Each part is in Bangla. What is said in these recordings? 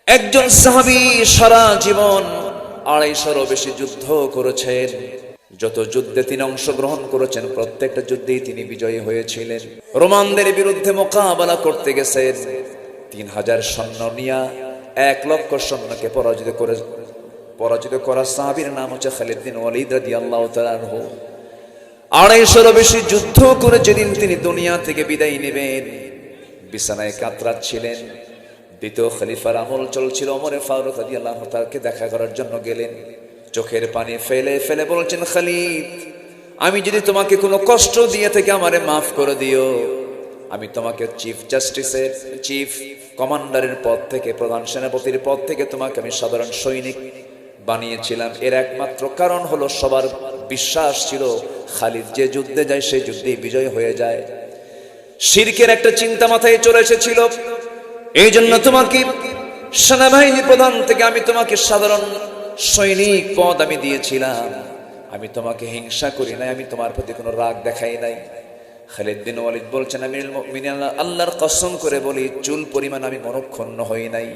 একজন সাহাবী সারা জীবন 250-রও বেশি যুদ্ধ করেছেন। যত যুদ্ধে তিনি অংশগ্রহণ করেছেন প্রত্যেকটা যুদ্ধেই তিনি বিজয়ী হয়েছিলেন। রোমানদের বিরুদ্ধে মোকাবেলা করতে গেছেন, 3000 সৈন্য নিয়ে 1 লক্ষ সৈন্যকে পরাজিত করা সাহাবীর নাম হচ্ছে খালিদ বিন ওয়ালিদ রাদিয়াল্লাহু তাআলা আনহু। 250-রও বেশি যুদ্ধ করে যেদিন তিনি দুনিয়া থেকে বিদায় নেবেন, বিছানায় কাতরাচ্ছিলেন। দ্বিতীয় খলিফার আমল চলছিল, ওমরে ফারুক রাদিয়াল্লাহু তাআলাকে দেখা করার জন্য গেলেন। চোখের পানি ফেলে ফেলে বলছেন, খালিদ, আমি যদি তোমাকে কোনো কষ্ট দিয়ে থেকে আমারে মাফ করে দিও। আমি তোমাকে চিফ কমান্ডারের পদ থেকে, প্রধান সেনাপতির পদ থেকে তোমাকে আমি সাধারণ সৈনিক বানিয়েছিলাম। এর একমাত্র কারণ হলো সবার বিশ্বাস ছিল খালিদ যে যুদ্ধে যায় সেই যুদ্ধেই বিজয় হয়ে যায়। শিরকের একটা চিন্তা মাথায় চলে এসেছিল। এই জন্য তোমাকে সেনাবাহিনী প্রধান থেকে আমি তোমাকে সাধারণ সৈনিক পদ আমি দিয়েছিলাম। আমি তোমাকে হিংসা করি নাই, আমি তোমার প্রতি কোনো রাগ দেখাই নাই। খালিদ বিন ওয়ালিদ বলছেন, আমিরুল মুমিনিন আল্লাহর কসম করে বলি, চুল পরিমাণ আমি মনক্ষুণ্ণ হই নাই।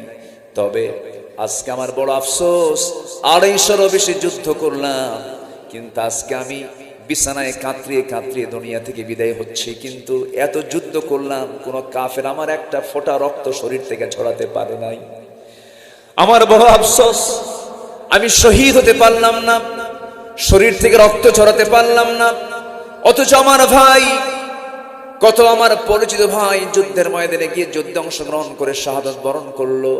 তবে আজকে আমার বড় আফসোস, 250-রও বেশি যুদ্ধ করলাম, কিন্তু আজকে আমি বিছানায় কাতরিয়ে কাতরিয়ে দুনিয়া থেকে বিদায় হচ্ছি। কিন্তু এত যুদ্ধ করলাম, কোন কাফের আমার একটা ফোঁটা রক্ত শরীর থেকে ছড়াতে পারে নাই। আমার বড় আফসোস, আমি শহীদ হতে পারলাম না, শরীর থেকে রক্ত ছড়াতে পারলাম না। অথচ আমার ভাই, কত আমার পরিচিত ভাই যুদ্ধের ময়দানে গিয়ে যুদ্ধে অংশগ্রহণ করে শাহাদাত বরণ করলো।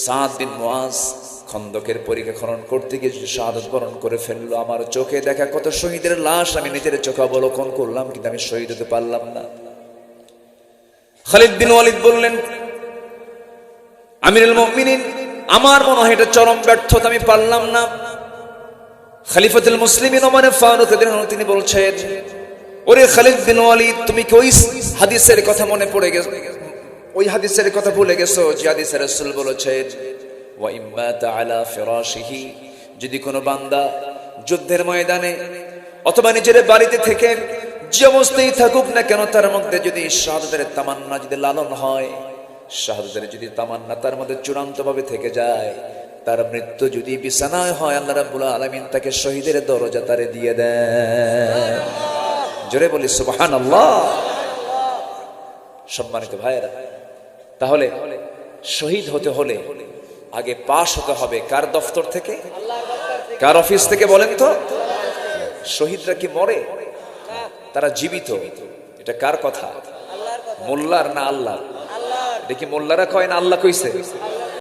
সাদ বিন মুআজ খন্দকের পরীক্ষা খনন করতে গিয়ে শাহাদাত বরণ করে ফেললো। আমার চোখে দেখা কত শহীদের লাশ আমি নিজের চোখে অবলোকন করলাম, কিন্তু আমি শহীদ হতে পারলাম না। খালিদ বিন ওয়ালিদ বললেন, আমিরুল মুমিনিন, আমার মনে হয় এটা চরম ব্যর্থতা, আমি পারলাম না। খলিফাতুল মুসলিমিন ওমর ফারুক রাদিয়াল্লাহু আনহু তিনি বলছেন, ওরে খালিদ বিন ওয়ালিদ, তুমি কি ওই হাদিসের কথা মনে পড়ে গেছো? ওই হাদিসের কথা ভুলে গেছো যে হাদিসে রাসূল বলেছেন, ওয়া ইম্মাতা আলা ফিরাশিহি, যদি কোনো বান্দা যুদ্ধের ময়দানে অথবা নিজের বাড়িতে থেকে যে অবস্থায় থাকুক না কেন, তার মধ্যে যদি শাহাদাতের তামান্না যদি লালন হয়, শাহাদাতের যদি তামান্না তার মধ্যে চূড়ান্তভাবে থেকে যায়, তার মৃত্যু যদি বিছানায় হয়, আল্লাহ রাব্বুল আলামিন তাকে শহীদের দরজা তারে দিয়ে দেন। জোরে বলি সুবহানাল্লাহ। সম্মানিত ভাইয়েরা, তাহলে শহীদ হতে হলে আগে পাশ হতে হবে কার দফতর থেকে, কার অফিস থেকে বলেন তো? শহীদরা কি মরে? তারা জীবিত। এটা কার কথা? মোল্লার না আল্লাহ? এটা কি মোল্লারা কয় না আল্লাহ কইছে?